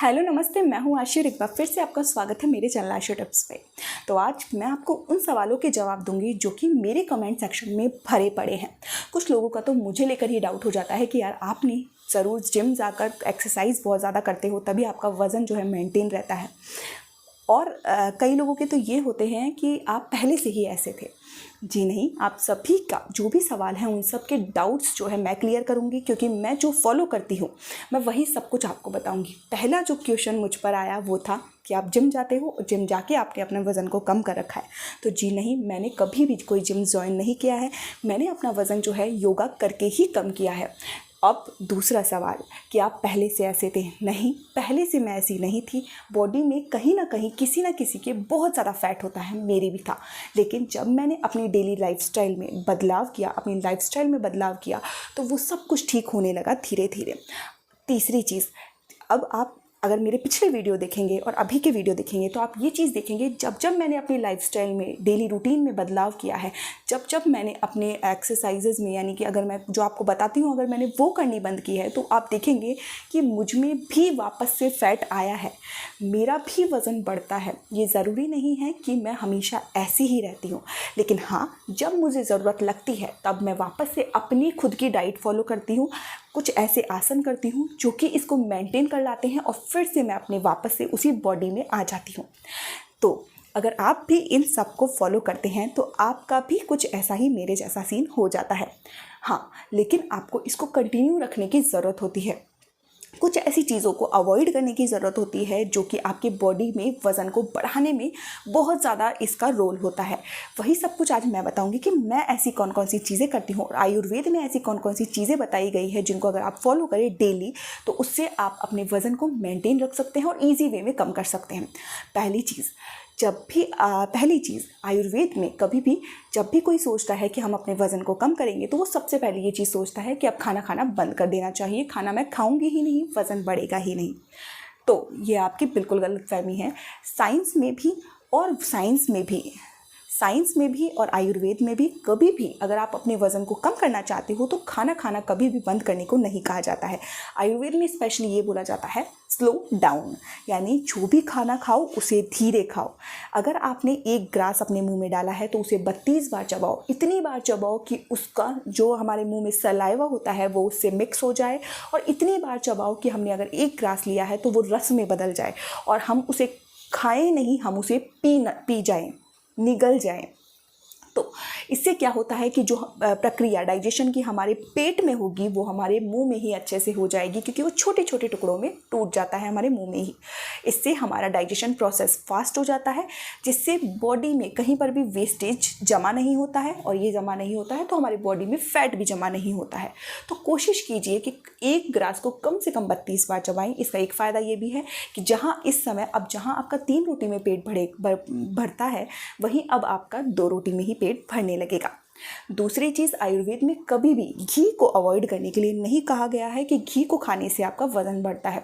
Hello नमस्ते, मैं हूँ आशी और एक बार फिर से आपका स्वागत है मेरे चैनल आशी टिप्स पे। तो आज मैं आपको उन सवालों के जवाब दूंगी जो कि मेरे कमेंट सेक्शन में भरे पड़े हैं। कुछ लोगों का तो मुझे लेकर ही डाउट हो जाता है कि यार आपने ज़रूर जिम जाकर एक्सरसाइज बहुत ज़्यादा करते हो तभी आपका वज़न जो है मेंटेन रहता है। और कई लोगों के तो ये होते हैं कि आप पहले से ही ऐसे थे। जी नहीं, आप सभी का जो भी सवाल है उन सब के डाउट्स जो है मैं क्लियर करूँगी, क्योंकि मैं जो फॉलो करती हूँ मैं वही सब कुछ आपको बताऊँगी। पहला जो क्वेश्चन मुझ पर आया वो था कि आप जिम जाते हो, जिम जाके आपने अपने वज़न को कम कर रखा है। तो जी नहीं, मैंने कभी भी कोई जिम ज्वाइन नहीं किया है। मैंने अपना वज़न जो है योगा करके ही कम किया है। अब दूसरा सवाल कि आप पहले से ऐसे थे। नहीं, पहले से मैं ऐसी नहीं थी। बॉडी में कहीं ना कहीं किसी ना किसी के बहुत ज़्यादा फैट होता है, मेरी भी था। लेकिन जब मैंने अपनी डेली लाइफस्टाइल में बदलाव किया, अपनी लाइफस्टाइल में बदलाव किया, तो वो सब कुछ ठीक होने लगा धीरे धीरे। तीसरी चीज़, अब आप अगर मेरे पिछले वीडियो देखेंगे और अभी के वीडियो देखेंगे तो आप ये चीज़ देखेंगे, जब जब मैंने अपनी लाइफस्टाइल में डेली रूटीन में बदलाव किया है, जब जब मैंने अपने एक्सरसाइजेज में, यानी कि अगर मैं जो आपको बताती हूँ अगर मैंने वो करनी बंद की है, तो आप देखेंगे कि मुझ में भी वापस से फैट आया है, मेरा भी वज़न बढ़ता है। ये ज़रूरी नहीं है कि मैं हमेशा ऐसी ही रहती हूँ, लेकिन हाँ, जब मुझे ज़रूरत लगती है तब मैं वापस से अपनी खुद की डाइट फॉलो करती हूँ। कुछ ऐसे आसन करती हूँ जो कि इसको मेंटेन कर लाते हैं और फिर से मैं अपने वापस से उसी बॉडी में आ जाती हूँ। तो अगर आप भी इन सब को फॉलो करते हैं तो आपका भी कुछ ऐसा ही मेरे जैसा सीन हो जाता है। हाँ, लेकिन आपको इसको कंटिन्यू रखने की ज़रूरत होती है। कुछ ऐसी चीज़ों को अवॉइड करने की ज़रूरत होती है जो कि आपकी बॉडी में वज़न को बढ़ाने में बहुत ज़्यादा इसका रोल होता है। वही सब कुछ आज मैं बताऊंगी कि मैं ऐसी कौन कौन सी चीज़ें करती हूँ और आयुर्वेद में ऐसी कौन कौन सी चीज़ें बताई गई है जिनको अगर आप फॉलो करें डेली तो उससे आप अपने वज़न को मेंटेन रख सकते हैं और ईजी वे में कम कर सकते हैं। पहली चीज़ आयुर्वेद में कभी भी जब भी कोई सोचता है कि हम अपने वज़न को कम करेंगे तो वो सबसे पहले ये चीज़ सोचता है कि अब खाना खाना बंद कर देना चाहिए, खाना मैं खाऊंगी ही नहीं, वज़न बढ़ेगा ही नहीं। तो ये आपकी बिल्कुल गलतफहमी है। साइंस में भी और आयुर्वेद में भी कभी भी अगर आप अपने वज़न को कम करना चाहते हो तो खाना खाना कभी भी बंद करने को नहीं कहा जाता है। आयुर्वेद में स्पेशली ये बोला जाता है स्लो डाउन, यानी जो भी खाना खाओ उसे धीरे खाओ। अगर आपने एक ग्रास अपने मुंह में डाला है तो उसे 32 बार चबाओ, इतनी बार चबाओ कि उसका जो हमारे मुंह में सलाइवा होता है वो उससे मिक्स हो जाए, और इतनी बार चबाओ कि हमने अगर एक ग्रास लिया है तो वो रस में बदल जाए और हम उसे खाएं नहीं, हम उसे पी जाएं, निगल जाएं। तो इससे क्या होता है कि जो प्रक्रिया डाइजेशन की हमारे पेट में होगी वो हमारे मुंह में ही अच्छे से हो जाएगी, क्योंकि वो छोटे छोटे टुकड़ों में टूट जाता है हमारे मुंह में ही। इससे हमारा डाइजेशन प्रोसेस फास्ट हो जाता है, जिससे बॉडी में कहीं पर भी वेस्टेज जमा नहीं होता है, और ये जमा नहीं होता है तो हमारी बॉडी में फैट भी जमा नहीं होता है। तो कोशिश कीजिए कि एक ग्रास को कम से कम 32 बार चबाएं। इसका एक फ़ायदा ये भी है कि जहाँ आपका 3 रोटी में पेट भरता है, वहीं अब आपका 2 रोटी में ही पेट भरने लगेगा। दूसरी चीज़, आयुर्वेद में कभी भी घी को अवॉइड करने के लिए नहीं कहा गया है कि घी को खाने से आपका वजन बढ़ता है।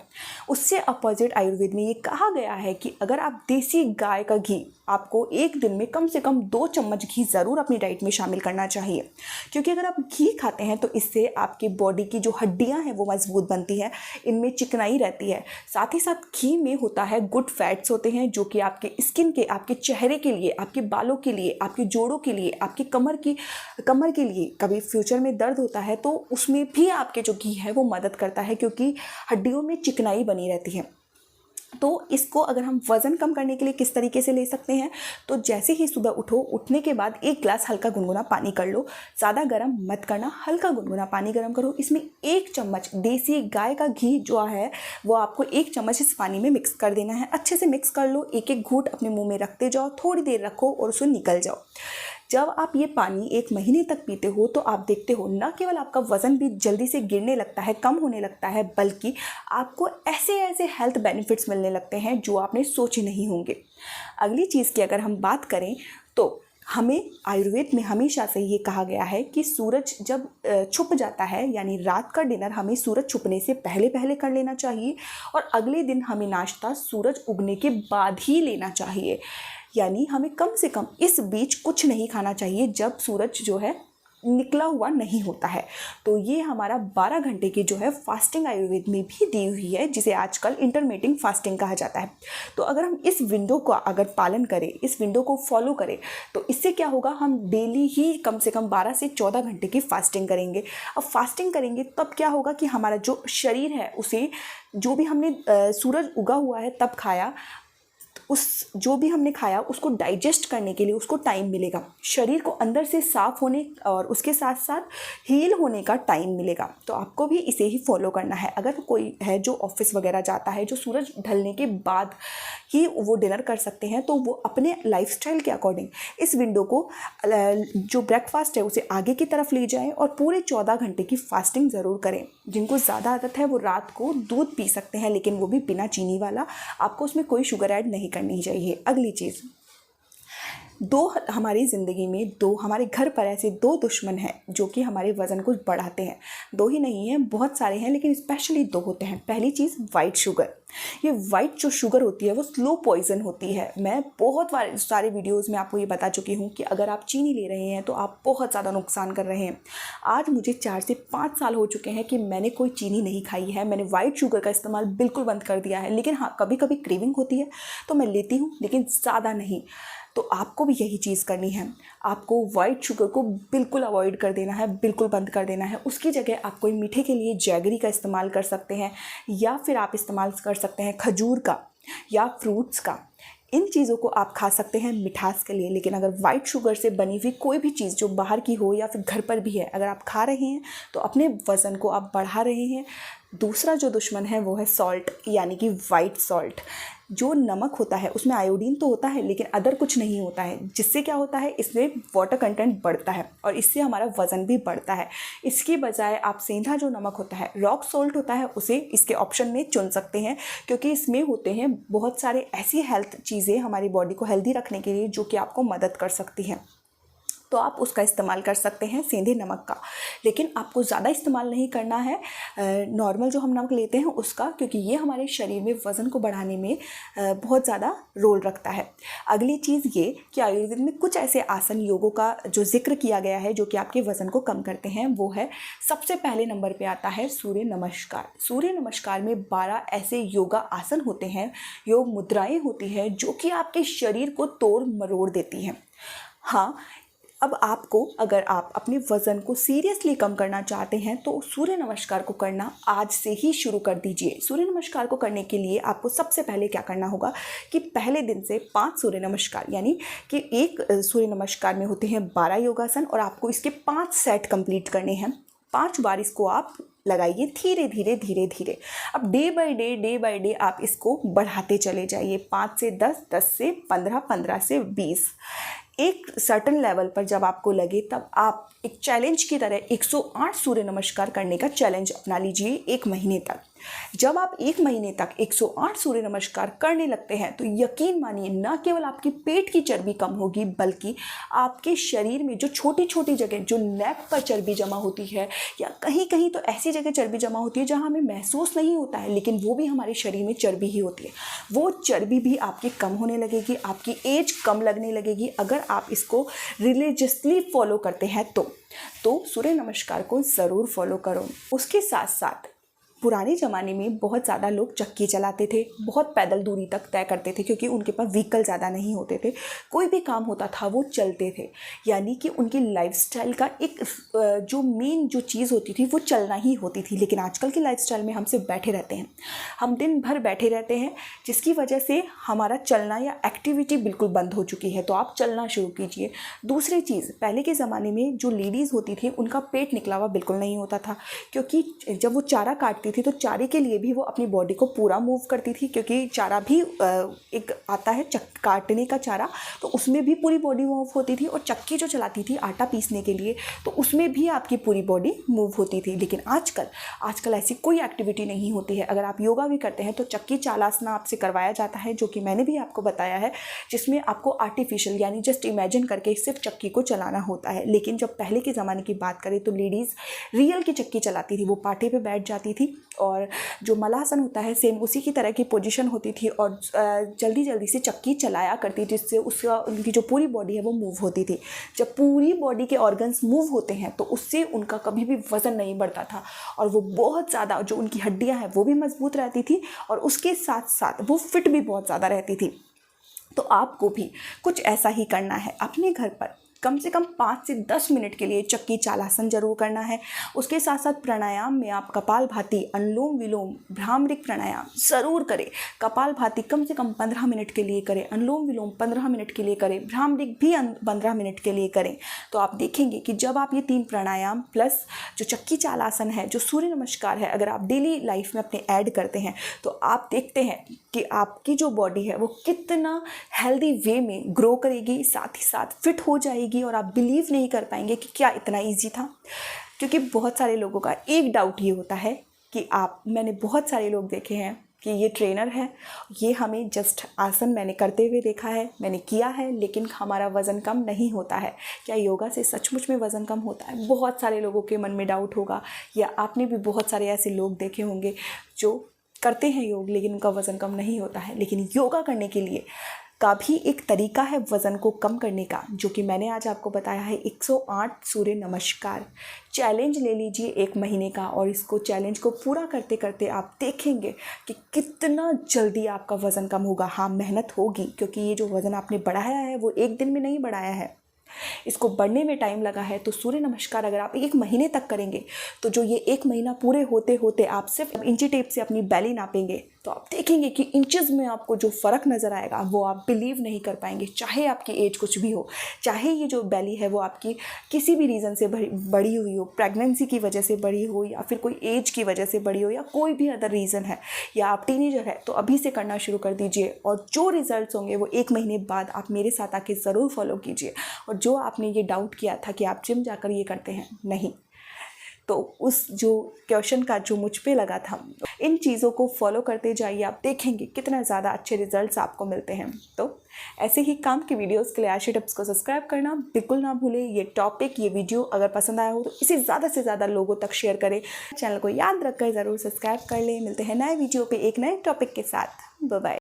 उससे अपोजिट आयुर्वेद में ये कहा गया है कि अगर आप देसी गाय का घी, आपको एक दिन में कम से कम 2 चम्मच घी ज़रूर अपनी डाइट में शामिल करना चाहिए, क्योंकि अगर आप घी खाते हैं तो इससे आपकी बॉडी की जो हड्डियां हैं वो मजबूत बनती है, इनमें चिकनाई रहती है। साथ ही साथ घी में होता है गुड फैट्स होते हैं जो कि आपके स्किन के, आपके चेहरे के लिए, आपके बालों के लिए, आपके जोड़ों के लिए, आपकी कमर के लिए, कभी फ्यूचर में दर्द होता है तो उसमें भी आपके जो घी है वो मदद करता है, क्योंकि हड्डियों में चिकनाई बनी रहती है। तो इसको अगर हम वज़न कम करने के लिए किस तरीके से ले सकते हैं, तो जैसे ही सुबह उठो, उठने के बाद 1 गिलास हल्का गुनगुना पानी कर लो। ज़्यादा गर्म मत करना, हल्का गुनगुना पानी गर्म करो। इसमें 1 चम्मच देसी गाय का घी जो है वो आपको 1 चम्मच इस पानी में मिक्स कर देना है। अच्छे से मिक्स कर लो, एक एक घूंट अपने मुंह में रखते जाओ, थोड़ी देर रखो और उसे निकल जाओ। जब आप ये पानी 1 महीने तक पीते हो तो आप देखते हो न केवल आपका वज़न भी जल्दी से गिरने लगता है, कम होने लगता है, बल्कि आपको ऐसे ऐसे हेल्थ बेनिफिट्स मिलने लगते हैं जो आपने सोचे नहीं होंगे। अगली चीज़ की अगर हम बात करें तो हमें आयुर्वेद में हमेशा से ये कहा गया है कि सूरज जब छुप जाता है, यानी रात का डिनर हमें सूरज छुपने से पहले पहले कर लेना चाहिए, और अगले दिन हमें नाश्ता सूरज उगने के बाद ही लेना चाहिए। यानी हमें कम से कम इस बीच कुछ नहीं खाना चाहिए जब सूरज जो है निकला हुआ नहीं होता है। तो ये हमारा 12 घंटे की जो है फास्टिंग आयुर्वेद में भी दी हुई है, जिसे आजकल इंटरमिटेंट फास्टिंग कहा जाता है। तो अगर हम इस विंडो का अगर पालन करें, इस विंडो को फॉलो करें, तो इससे क्या होगा, हम डेली ही कम से कम 12 से 14 घंटे की फास्टिंग करेंगे। अब फास्टिंग करेंगे तब क्या होगा कि हमारा जो शरीर है उसे, जो भी हमने सूरज उगा हुआ है तब खाया, उस जो भी हमने खाया उसको डाइजेस्ट करने के लिए उसको टाइम मिलेगा, शरीर को अंदर से साफ़ होने और उसके साथ साथ हील होने का टाइम मिलेगा। तो आपको भी इसे ही फॉलो करना है। अगर कोई है जो ऑफिस वगैरह जाता है, जो सूरज ढलने के बाद ही वो डिनर कर सकते हैं, तो वो अपने लाइफस्टाइल के अकॉर्डिंग इस विंडो को जो ब्रेकफास्ट है उसे आगे की तरफ ले जाएं और पूरे 14 घंटे की फास्टिंग ज़रूर करें। जिनको ज़्यादा आदत है वो रात को दूध पी सकते हैं, लेकिन वो भी बिना चीनी वाला, आपको उसमें कोई शुगर ऐड नहीं करनी चाहिए। अगली चीज़, हमारी ज़िंदगी में हमारे घर पर ऐसे 2 दुश्मन हैं जो कि हमारे वज़न को बढ़ाते हैं। 2 ही नहीं हैं, बहुत सारे हैं, लेकिन स्पेशली 2 होते हैं। पहली चीज़ वाइट शुगर। ये वाइट जो शुगर होती है वो स्लो पॉइजन होती है। मैं बहुत सारे वीडियोज़ में आपको ये बता चुकी हूँ कि अगर आप चीनी ले रहे हैं तो आप बहुत ज़्यादा नुकसान कर रहे हैं। आज मुझे 4 से 5 साल हो चुके हैं कि मैंने कोई चीनी नहीं खाई है, मैंने वाइट शुगर का इस्तेमाल बिल्कुल बंद कर दिया है। लेकिन हाँ, कभी कभी क्रेविंग होती है तो मैं लेती हूँ, लेकिन ज़्यादा नहीं। तो आपको भी यही चीज़ करनी है, आपको वाइट शुगर को बिल्कुल अवॉइड कर देना है, बिल्कुल बंद कर देना है। उसकी जगह आप कोई मीठे के लिए जैगरी का इस्तेमाल कर सकते हैं, या फिर आप इस्तेमाल कर सकते हैं खजूर का या फ्रूट्स का। इन चीज़ों को आप खा सकते हैं मिठास के लिए। लेकिन अगर वाइट शुगर से बनी हुई कोई भी चीज़ जो बाहर की हो या फिर घर पर भी है, अगर आप खा रहे हैं तो अपने वज़न को आप बढ़ा रहे हैं। दूसरा जो दुश्मन है वो है सॉल्ट, यानी कि वाइट सॉल्ट। जो नमक होता है उसमें आयोडीन तो होता है, लेकिन अदर कुछ नहीं होता है, जिससे क्या होता है, इसमें वाटर कंटेंट बढ़ता है और इससे हमारा वज़न भी बढ़ता है। इसकी बजाय आप सेंधा जो नमक होता है, रॉक सॉल्ट होता है, उसे इसके ऑप्शन में चुन सकते हैं, क्योंकि इसमें होते हैं बहुत सारे ऐसी हेल्थ चीज़ें हमारी बॉडी को हेल्दी रखने के लिए जो कि आपको मदद कर सकती हैं। तो आप उसका इस्तेमाल कर सकते हैं, सेंधे नमक का। लेकिन आपको ज़्यादा इस्तेमाल नहीं करना है नॉर्मल जो हम नमक लेते हैं उसका, क्योंकि ये हमारे शरीर में वज़न को बढ़ाने में बहुत ज़्यादा रोल रखता है। अगली चीज़ ये कि आयुर्वेद में कुछ ऐसे आसन योगों का जो जिक्र किया गया है जो कि आपके वज़न को कम करते हैं, वो है सबसे पहले नंबर पर आता है सूर्य नमस्कार। सूर्य नमस्कार में 12 ऐसे योगा आसन होते हैं, योग मुद्राएँ होती हैं जो कि आपके शरीर को तोड़ मरोड़ देती हैं। हाँ, अब आपको, अगर आप अपने वज़न को सीरियसली कम करना चाहते हैं तो सूर्य नमस्कार को करना आज से ही शुरू कर दीजिए। सूर्य नमस्कार को करने के लिए आपको सबसे पहले क्या करना होगा कि पहले दिन से 5 सूर्य नमस्कार, यानी कि एक सूर्य नमस्कार में होते हैं 12 योगासन और आपको इसके 5 सेट कंप्लीट करने हैं। 5 बार इसको आप लगाइए धीरे धीरे धीरे धीरे। अब डे बाय डे आप इसको बढ़ाते चले जाइए। 5 से 10, 10 से 15, 15 से 20। एक सर्टन लेवल पर जब आपको लगे तब आप एक चैलेंज की तरह 108 सूर्य नमस्कार करने का चैलेंज अपना लीजिए 1 महीने तक। जब आप 1 महीने तक 108 सूर्य नमस्कार करने लगते हैं तो यकीन मानिए, न केवल आपकी पेट की चर्बी कम होगी, बल्कि आपके शरीर में जो छोटी छोटी जगह, जो नेक पर चर्बी जमा होती है या कहीं कहीं तो ऐसी जगह चर्बी जमा होती है जहां हमें महसूस नहीं होता है, लेकिन वो भी हमारे शरीर में चर्बी ही होती है, वो चर्बी भी आपकी कम होने लगेगी, आपकी एज कम लगने लगेगी अगर आप इसको रिलीजियसली फॉलो करते हैं तो सूर्य नमस्कार को ज़रूर फॉलो करो। उसके साथ साथ पुराने ज़माने में बहुत ज़्यादा लोग चक्की चलाते थे, बहुत पैदल दूरी तक तय करते थे, क्योंकि उनके पास व्हीकल ज़्यादा नहीं होते थे। कोई भी काम होता था वो चलते थे, यानी कि उनकी लाइफस्टाइल का एक जो मेन जो चीज़ होती थी वो चलना ही होती थी। लेकिन आजकल की लाइफस्टाइल में हम सिर्फ बैठे रहते हैं, हम दिन भर बैठे रहते हैं, जिसकी वजह से हमारा चलना या एक्टिविटी बिल्कुल बंद हो चुकी है। तो आप चलना शुरू कीजिए। दूसरी चीज़, पहले के ज़माने में जो लेडीज़ होती थी उनका पेट निकला हुआ बिल्कुल नहीं होता था, क्योंकि जब वो चारा काटती थी तो चारे के लिए भी वो अपनी बॉडी को पूरा मूव करती थी, क्योंकि चारा भी एक आता है काटने का चारा, तो उसमें भी पूरी बॉडी मूव होती थी। और चक्की जो चलाती थी आटा पीसने के लिए, तो उसमें भी आपकी पूरी बॉडी मूव होती थी। लेकिन आजकल ऐसी कोई एक्टिविटी नहीं होती है। अगर आप योगा भी करते हैं तो चक्की चालासना आपसे करवाया जाता है, जो कि मैंने भी आपको बताया है, जिसमें आपको आर्टिफिशियल यानी जस्ट इमेजिन करके सिर्फ चक्की को चलाना होता है। लेकिन जब पहले के ज़माने की बात करें तो लेडीज़ रियल की चक्की चलाती थी, वो पाटे पे बैठ जाती थी और जो मलासन होता है सेम उसी की तरह की पोजीशन होती थी और जल्दी जल्दी से चक्की चलाया करती जिससे उसका उनकी जो पूरी बॉडी है वो मूव होती थी। जब पूरी बॉडी के ऑर्गन्स मूव होते हैं तो उससे उनका कभी भी वज़न नहीं बढ़ता था और वो बहुत ज़्यादा जो उनकी हड्डियाँ हैं वो भी मजबूत रहती थी और उसके साथ साथ वो फिट भी बहुत ज़्यादा रहती थी। तो आपको भी कुछ ऐसा ही करना है। अपने घर पर कम से कम 5 से 10 मिनट के लिए चक्की चालासन जरूर करना है। उसके साथ साथ प्राणायाम में आप कपालभाति, अनुलोम विलोम, भ्रामरिक प्राणायाम ज़रूर करें। कपालभाति कम से कम 15 मिनट के लिए करें, अनुलोम विलोम 15 मिनट के लिए करें, भ्रामरिक भी 15 मिनट के लिए करें। तो आप देखेंगे कि जब आप ये 3 प्राणायाम प्लस जो चक्की चालासन है, जो सूर्य नमस्कार है, अगर आप डेली लाइफ में अपने ऐड करते हैं तो आप देखते हैं कि आपकी जो बॉडी है वो कितना हेल्दी वे में ग्रो करेगी, साथ ही साथ फिट हो जाएगी और आप बिलीव नहीं कर पाएंगे कि क्या इतना इजी था। क्योंकि बहुत सारे लोगों का एक डाउट ये होता है कि मैंने बहुत सारे लोग देखे हैं कि ये ट्रेनर है, ये हमें जस्ट आसन मैंने करते हुए देखा है, मैंने किया है, लेकिन हमारा वज़न कम नहीं होता है। क्या योगा से सचमुच में वज़न कम होता है? बहुत सारे लोगों के मन में डाउट होगा, या आपने भी बहुत सारे ऐसे लोग देखे होंगे जो करते हैं योग लेकिन उनका वज़न कम नहीं होता है। लेकिन योगा करने के लिए का भी एक तरीका है वज़न को कम करने का, जो कि मैंने आज आपको बताया है। 108 सूर्य नमस्कार चैलेंज ले लीजिए 1 महीने का, और इसको चैलेंज को पूरा करते करते आप देखेंगे कि कितना जल्दी आपका वज़न कम होगा। हाँ, मेहनत होगी, क्योंकि ये जो वज़न आपने बढ़ाया है वो एक दिन में नहीं बढ़ाया है, इसको बढ़ने में टाइम लगा है। तो सूर्य नमस्कार अगर आप 1 महीने तक करेंगे तो जो ये 1 महीना पूरे होते होते आप सिर्फ इंची टेप से अपनी बेली नापेंगे तो आप देखेंगे कि इंचेस में आपको जो फ़र्क नज़र आएगा वो आप बिलीव नहीं कर पाएंगे। चाहे आपकी एज कुछ भी हो, चाहे ये जो बेली है वो आपकी किसी भी रीज़न से बढ़ी हुई हो, प्रेगनेंसी की वजह से बढ़ी हो, या फिर कोई एज की वजह से बढ़ी हो, या कोई भी अदर रीज़न है, या आप टीनेजर है, तो अभी से करना शुरू कर दीजिए। और जो रिजल्ट्स होंगे वो 1 महीने बाद आप मेरे साथ आके ज़रूर फॉलो कीजिए। और जो आपने ये डाउट किया था कि आप जिम जाकर ये करते हैं, नहीं, तो उस जो क्वेश्चन का जो मुझ पे लगा था, इन चीज़ों को फॉलो करते जाइए, आप देखेंगे कितना ज़्यादा अच्छे रिजल्ट्स आपको मिलते हैं। तो ऐसे ही काम की वीडियोस के लिए आशी टिप्स को सब्सक्राइब करना बिल्कुल ना भूलें। ये टॉपिक, ये वीडियो अगर पसंद आया हो तो इसे ज़्यादा से ज़्यादा लोगों तक शेयर करें। चैनल को याद रखकर ज़रूर सब्सक्राइब कर लें। मिलते हैं नए वीडियो पे एक नए टॉपिक के साथ। Bye bye.